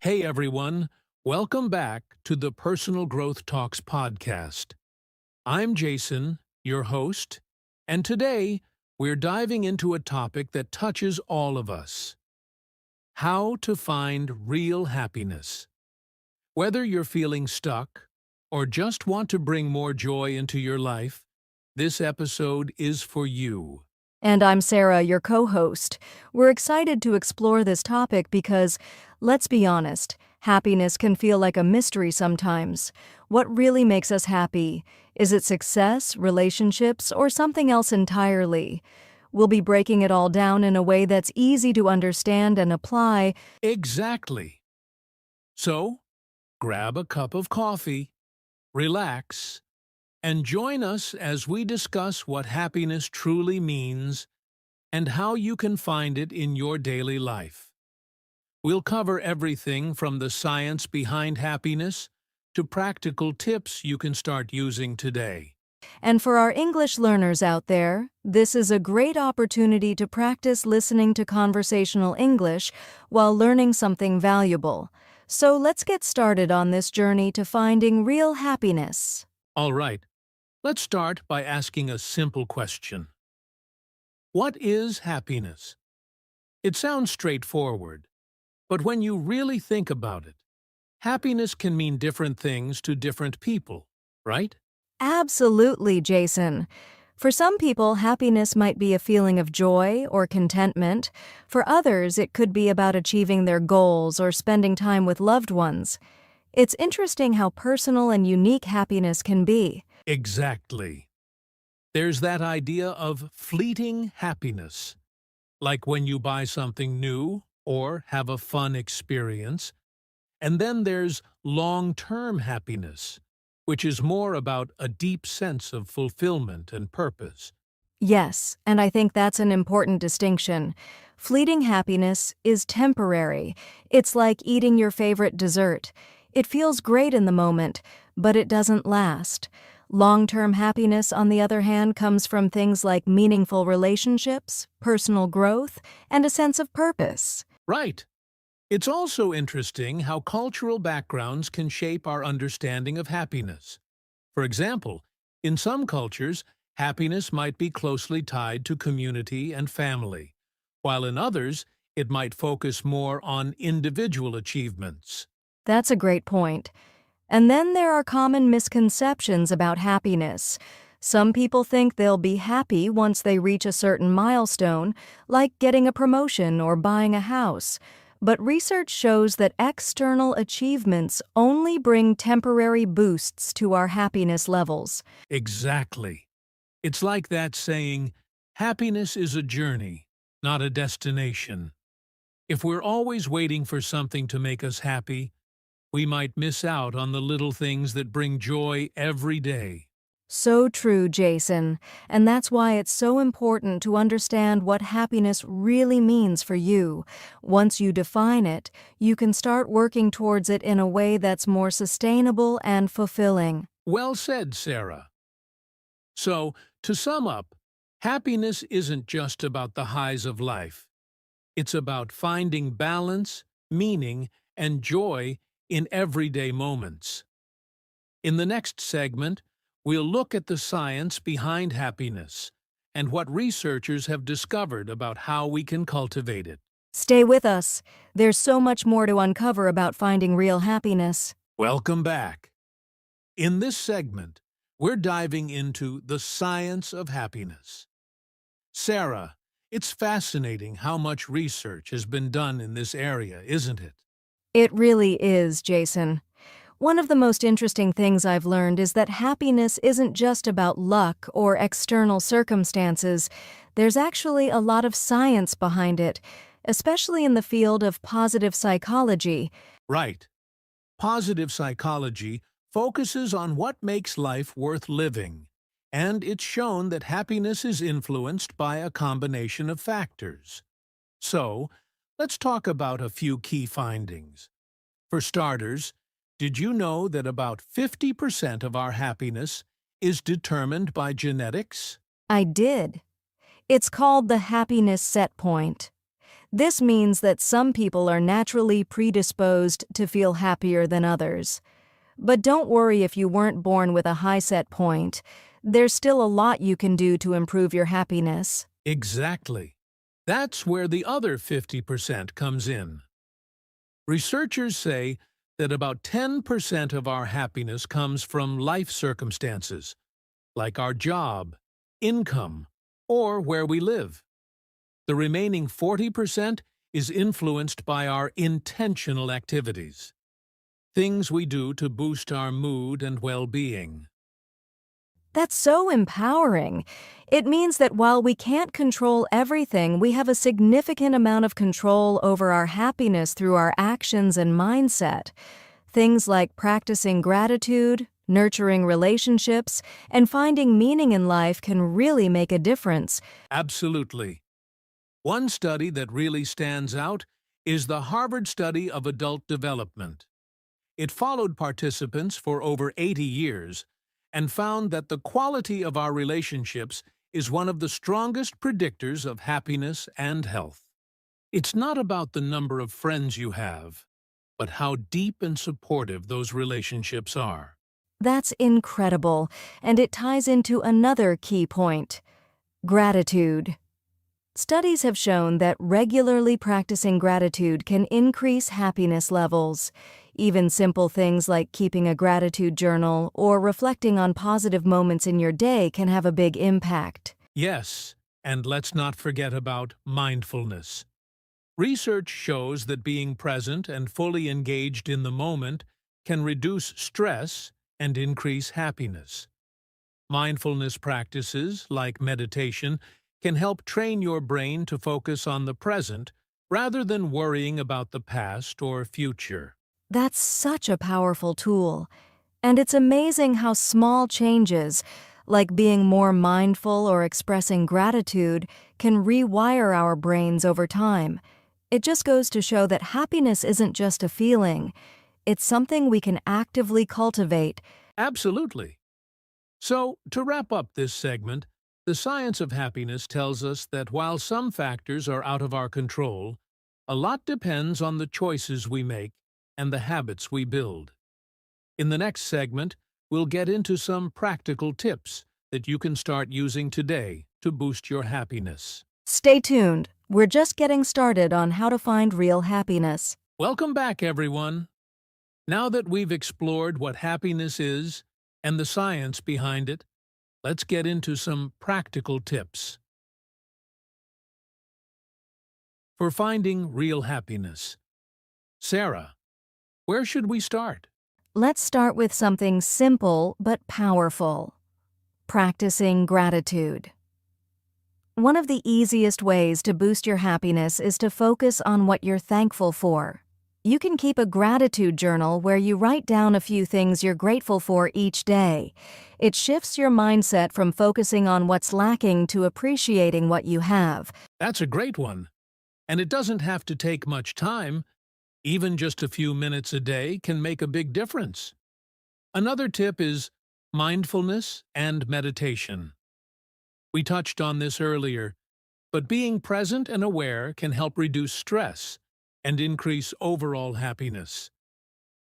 Hey everyone, welcome back to the Personal Growth Talks podcast. I'm Jason, your host, and today we're diving into a topic that touches all of us: how to find real happiness. Whether you're feeling stuck or just want to bring more joy into your life, this episode is for you. And I'm Sarah, your co-host. We're excited to explore this topic because, let's be honest, happiness can feel like a mystery sometimes. What really makes us happy? Is it success, relationships, or something else entirely? We'll be breaking it all down in a way that's easy to understand and apply. Exactly. So, grab a cup of coffee, relax, and join us as we discuss what happiness truly means and how you can find it in your daily life. We'll cover everything from the science behind happiness to practical tips you can start using today. And for our English learners out there, this is a great opportunity to practice listening to conversational English while learning something valuable. So let's get started on this journey to finding real happiness. All right, let's start by asking a simple question. What is happiness? It sounds straightforward, but when you really think about it, happiness can mean different things to different people, right? Absolutely, Jason. For some people, happiness might be a feeling of joy or contentment. For others, it could be about achieving their goals or spending time with loved ones. It's interesting how personal and unique happiness can be. Exactly. There's that idea of fleeting happiness, like when you buy something new or have a fun experience. And then there's long-term happiness, which is more about a deep sense of fulfillment and purpose. Yes, and I think that's an important distinction. Fleeting happiness is temporary. It's like eating your favorite dessert. It feels great in the moment, but it doesn't last. Long-term happiness, on the other hand, comes from things like meaningful relationships, personal growth, and a sense of purpose. Right. It's also interesting how cultural backgrounds can shape our understanding of happiness. For example, in some cultures, happiness might be closely tied to community and family, while in others, it might focus more on individual achievements. That's a great point. And then there are common misconceptions about happiness. Some people think they'll be happy once they reach a certain milestone, like getting a promotion or buying a house. But research shows that external achievements only bring temporary boosts to our happiness levels. Exactly. It's like that saying, happiness is a journey, not a destination. If we're always waiting for something to make us happy, we might miss out on the little things that bring joy every day. So true, Jason. And that's why it's so important to understand what happiness really means for you. Once you define it, you can start working towards it in a way that's more sustainable and fulfilling. Well said, Sarah. So, to sum up, happiness isn't just about the highs of life. It's about finding balance, meaning, and joy in everyday moments. In the next segment, we'll look at the science behind happiness and what researchers have discovered about how we can cultivate it. Stay with us. There's so much more to uncover about finding real happiness. Welcome back. In this segment, we're diving into the science of happiness. Sarah, it's fascinating how much research has been done in this area, isn't it? It really is, Jason. One of the most interesting things I've learned is that happiness isn't just about luck or external circumstances. There's actually a lot of science behind it, especially in the field of positive psychology. Right. Positive psychology focuses on what makes life worth living, and it's shown that happiness is influenced by a combination of factors. So, let's talk about a few key findings. For starters, did you know that about 50% of our happiness is determined by genetics? I did. It's called the happiness set point. This means that some people are naturally predisposed to feel happier than others. But don't worry if you weren't born with a high set point. There's still a lot you can do to improve your happiness. Exactly. That's where the other 50% comes in. Researchers say that about 10% of our happiness comes from life circumstances, like our job, income, or where we live. The remaining 40% is influenced by our intentional activities, things we do to boost our mood and well-being. That's so empowering. It means that while we can't control everything, we have a significant amount of control over our happiness through our actions and mindset. Things like practicing gratitude, nurturing relationships, and finding meaning in life can really make a difference. Absolutely. One study that really stands out is the Harvard Study of Adult Development. It followed participants for over 80 years and found that the quality of our relationships is one of the strongest predictors of happiness and health. It's not about the number of friends you have, but how deep and supportive those relationships are. That's incredible, and it ties into another key point: gratitude. Studies have shown that regularly practicing gratitude can increase happiness levels. Even simple things like keeping a gratitude journal or reflecting on positive moments in your day can have a big impact. Yes, and let's not forget about mindfulness. Research shows that being present and fully engaged in the moment can reduce stress and increase happiness. Mindfulness practices, like meditation, can help train your brain to focus on the present rather than worrying about the past or future. That's such a powerful tool. And it's amazing how small changes, like being more mindful or expressing gratitude, can rewire our brains over time. It just goes to show that happiness isn't just a feeling. It's something we can actively cultivate. Absolutely. So, to wrap up this segment, the science of happiness tells us that while some factors are out of our control, a lot depends on the choices we make and the habits we build. In the next segment, we'll get into some practical tips that you can start using today to boost your happiness. Stay tuned. We're just getting started on how to find real happiness. Welcome back, everyone. Now that we've explored what happiness is and the science behind it, let's get into some practical tips for finding real happiness. Sarah, where should we start? Let's start with something simple but powerful: practicing gratitude. One of the easiest ways to boost your happiness is to focus on what you're thankful for. You can keep a gratitude journal where you write down a few things you're grateful for each day. It shifts your mindset from focusing on what's lacking to appreciating what you have. That's a great one. And it doesn't have to take much time. Even just a few minutes a day can make a big difference. Another tip is mindfulness and meditation. We touched on this earlier, but being present and aware can help reduce stress and increase overall happiness.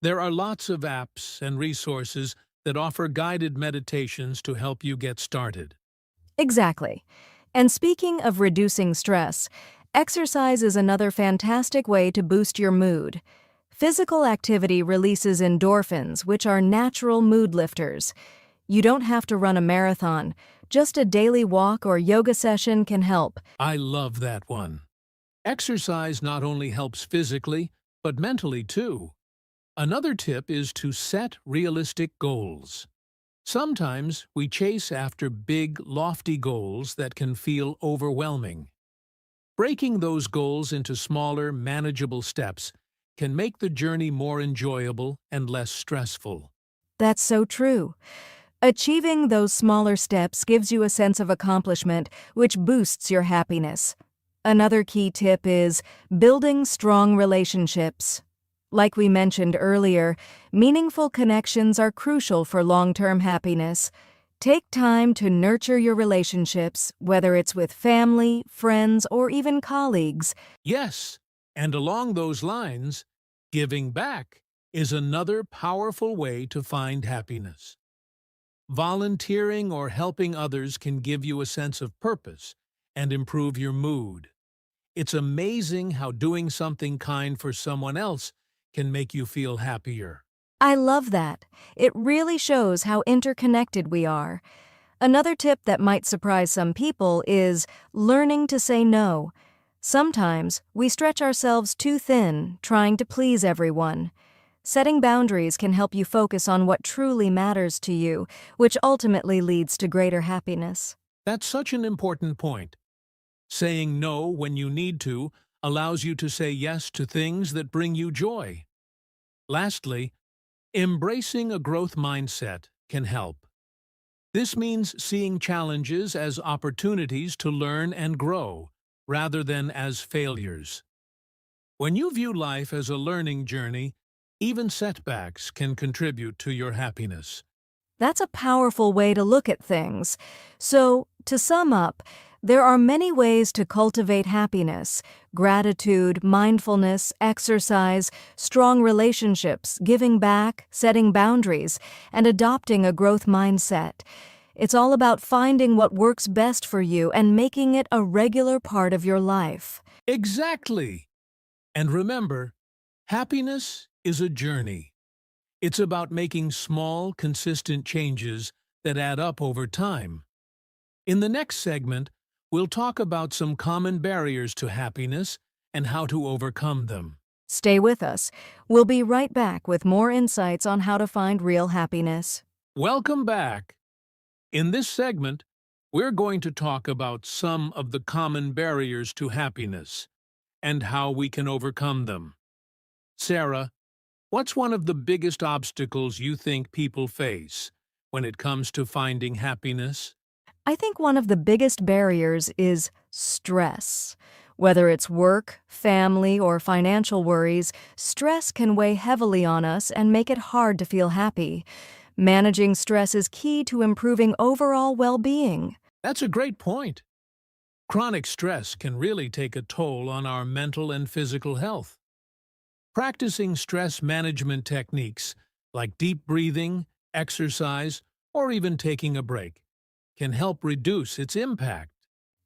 There are lots of apps and resources that offer guided meditations to help you get started. Exactly. And speaking of reducing stress, exercise is another fantastic way to boost your mood. Physical activity releases endorphins, which are natural mood lifters. You don't have to run a marathon. Just a daily walk or yoga session can help. I love that one. Exercise not only helps physically, but mentally too. Another tip is to set realistic goals. Sometimes we chase after big, lofty goals that can feel overwhelming. Breaking those goals into smaller, manageable steps can make the journey more enjoyable and less stressful. That's so true. Achieving those smaller steps gives you a sense of accomplishment, which boosts your happiness. Another key tip is building strong relationships. Like we mentioned earlier, meaningful connections are crucial for long-term happiness. Take time to nurture your relationships, whether it's with family, friends, or even colleagues. Yes, and along those lines, giving back is another powerful way to find happiness. Volunteering or helping others can give you a sense of purpose and improve your mood. It's amazing how doing something kind for someone else can make you feel happier. I love that. It really shows how interconnected we are. Another tip that might surprise some people is learning to say no. Sometimes we stretch ourselves too thin, trying to please everyone. Setting boundaries can help you focus on what truly matters to you, which ultimately leads to greater happiness. That's such an important point. Saying no when you need to allows you to say yes to things that bring you joy. Lastly, embracing a growth mindset can help. This means seeing challenges as opportunities to learn and grow, rather than as failures. When you view life as a learning journey, even setbacks can contribute to your happiness. That's a powerful way to look at things. So, to sum up, there are many ways to cultivate happiness: gratitude, mindfulness, exercise, strong relationships, giving back, setting boundaries, and adopting a growth mindset. It's all about finding what works best for you and making it a regular part of your life. Exactly! And remember, happiness is a journey. It's about making small, consistent changes that add up over time. In the next segment, we'll talk about some common barriers to happiness and how to overcome them. Stay with us. We'll be right back with more insights on how to find real happiness. Welcome back. In this segment, we're going to talk about some of the common barriers to happiness and how we can overcome them. Sarah, what's one of the biggest obstacles you think people face when it comes to finding happiness? I think one of the biggest barriers is stress. Whether it's work, family, or financial worries, stress can weigh heavily on us and make it hard to feel happy. Managing stress is key to improving overall well-being. That's a great point. Chronic stress can really take a toll on our mental and physical health. Practicing stress management techniques like deep breathing, exercise, or even taking a break can help reduce its impact.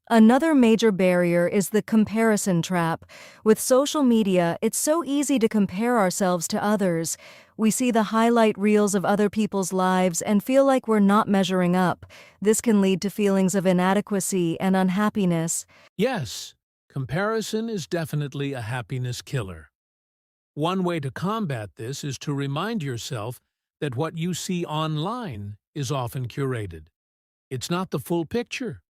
Another major barrier is the comparison trap. With social media, it's so easy to compare ourselves to others. We see the highlight reels of other people's lives and feel like we're not measuring up. This can lead to feelings of inadequacy and unhappiness. Yes, comparison is definitely a happiness killer. One way to combat this is to remind yourself that what you see online is often curated. It's not the full picture.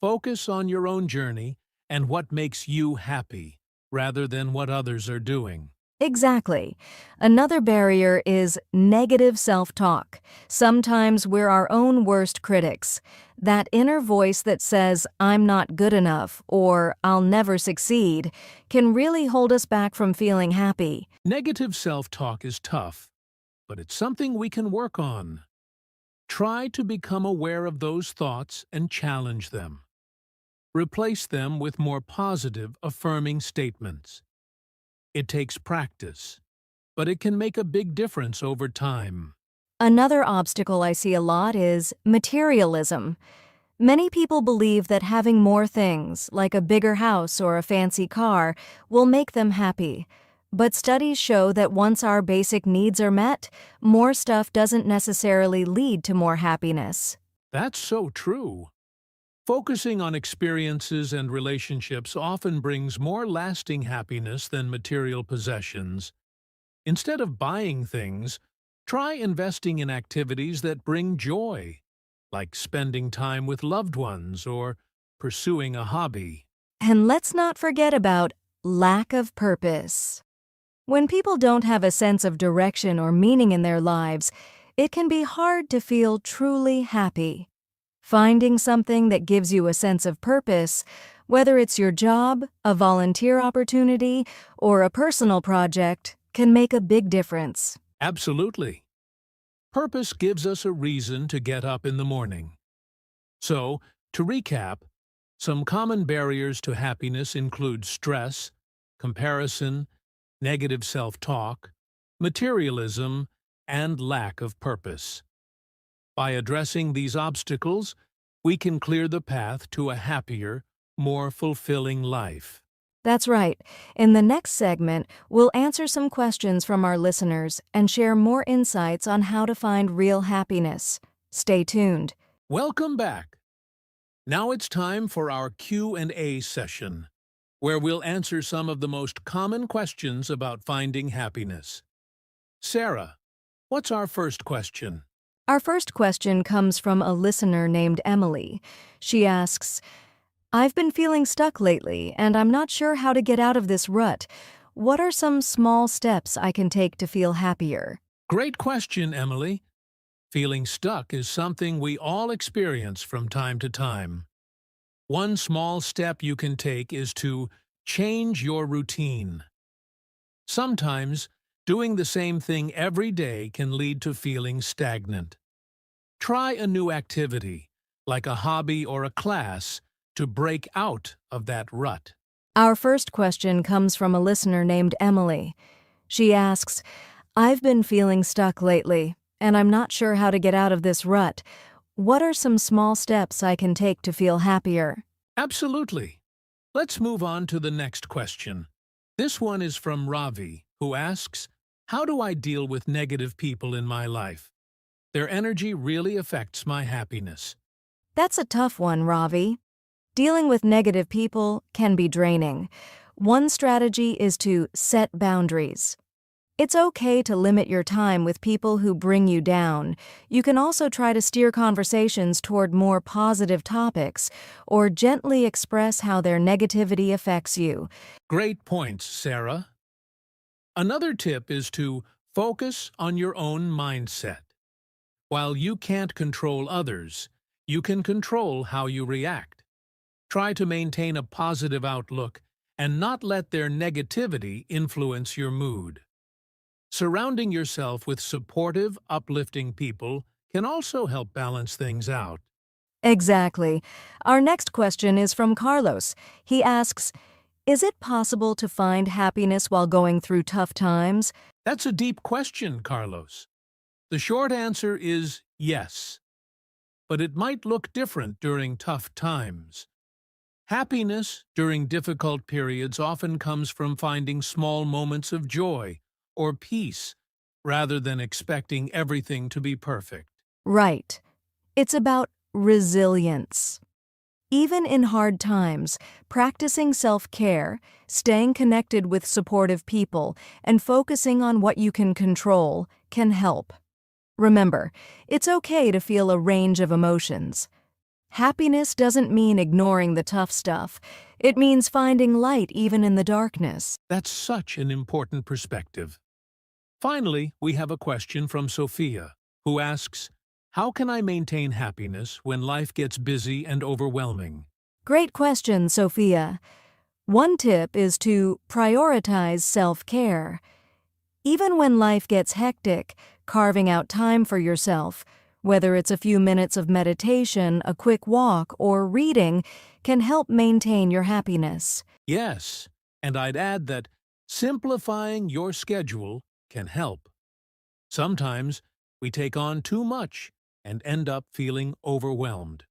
Focus on your own journey and what makes you happy, rather than what others are doing. Exactly. Another barrier is negative self-talk. Sometimes we're our own worst critics. That inner voice that says, "I'm not good enough," or "I'll never succeed," can really hold us back from feeling happy. Negative self-talk is tough, but it's something we can work on. Try to become aware of those thoughts and challenge them. Replace them with more positive, affirming statements. It takes practice, but it can make a big difference over time. Another obstacle I see a lot is materialism. Many people believe that having more things, like a bigger house or a fancy car, will make them happy. But studies show that once our basic needs are met, more stuff doesn't necessarily lead to more happiness. That's so true. Focusing on experiences and relationships often brings more lasting happiness than material possessions. Instead of buying things, try investing in activities that bring joy, like spending time with loved ones or pursuing a hobby. And let's not forget about lack of purpose. When people don't have a sense of direction or meaning in their lives, it can be hard to feel truly happy. Finding something that gives you a sense of purpose, whether it's your job, a volunteer opportunity, or a personal project, can make a big difference. Absolutely. Purpose gives us a reason to get up in the morning. So, to recap, some common barriers to happiness include stress, comparison, negative self-talk, materialism, and lack of purpose. By addressing these obstacles, we can clear the path to a happier, more fulfilling life. That's right. In the next segment, we'll answer some questions from our listeners and share more insights on how to find real happiness. Stay tuned. Welcome back. Now it's time for our Q&A session, where we'll answer some of the most common questions about finding happiness. Sarah, what's our first question? Our first question comes from a listener named Emily. She asks, I've been feeling stuck lately, and I'm not sure how to get out of this rut. What are some small steps I can take to feel happier? Great question, Emily. Feeling stuck is something we all experience from time to time. One small step you can take is to change your routine. Sometimes, doing the same thing every day can lead to feeling stagnant. Try a new activity, like a hobby or a class, to break out of that rut. Our first question comes from a listener named Emily. She asks, I've been feeling stuck lately, and I'm not sure how to get out of this rut. What are some small steps I can take to feel happier? Absolutely. Let's move on to the next question. This one is from Ravi, who asks, how do I deal with negative people in my life? Their energy really affects my happiness. That's a tough one, Ravi. Dealing with negative people can be draining. One strategy is to set boundaries. It's okay to limit your time with people who bring you down. You can also try to steer conversations toward more positive topics or gently express how their negativity affects you. Great points, Sarah. Another tip is to focus on your own mindset. While you can't control others, you can control how you react. Try to maintain a positive outlook and not let their negativity influence your mood. Surrounding yourself with supportive, uplifting people can also help balance things out. Exactly. Our next question is from Carlos. He asks, is it possible to find happiness while going through tough times? That's a deep question, Carlos. The short answer is yes. But it might look different during tough times. Happiness during difficult periods often comes from finding small moments of joy or peace, rather than expecting everything to be perfect. Right. It's about resilience. Even in hard times, practicing self-care, staying connected with supportive people, and focusing on what you can control can help. Remember, it's okay to feel a range of emotions. Happiness doesn't mean ignoring the tough stuff. It means finding light even in the darkness. That's such an important perspective. Finally, we have a question from Sophia, who asks, how can I maintain happiness when life gets busy and overwhelming? Great question, Sophia. One tip is to prioritize self-care. Even when life gets hectic, carving out time for yourself, whether it's a few minutes of meditation, a quick walk, or reading, can help maintain your happiness. Yes, and I'd add that simplifying your schedule can help. Sometimes we take on too much and end up feeling overwhelmed.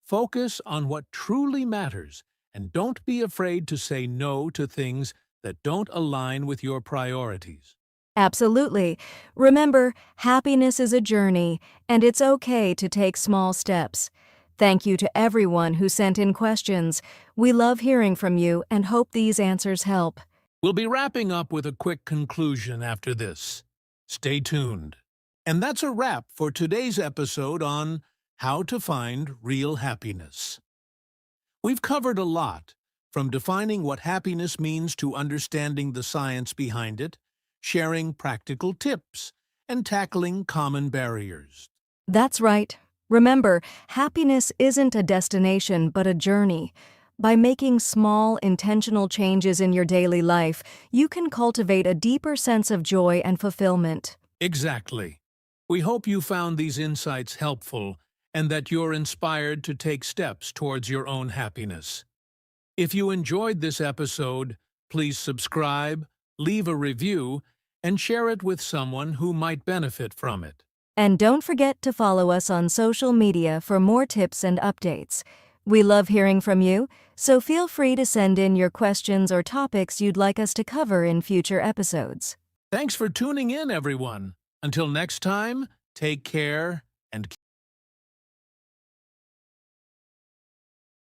Focus on what truly matters and don't be afraid to say no to things that don't align with your priorities. Absolutely. Remember, happiness is a journey, and it's okay to take small steps. Thank you to everyone who sent in questions. We love hearing from you and hope these answers help. We'll be wrapping up with a quick conclusion after this. Stay tuned. And that's a wrap for today's episode on how to find real happiness. We've covered a lot, from defining what happiness means to understanding the science behind it, sharing practical tips, and tackling common barriers. That's right. Remember, happiness isn't a destination but a journey. By making small, intentional changes in your daily life, you can cultivate a deeper sense of joy and fulfillment. Exactly. We hope you found these insights helpful and that you're inspired to take steps towards your own happiness. If you enjoyed this episode, please subscribe, leave a review, and share it with someone who might benefit from it. And don't forget to follow us on social media for more tips and updates. We love hearing from you, so feel free to send in your questions or topics you'd like us to cover in future episodes. Thanks for tuning in, everyone. Until next time, take care and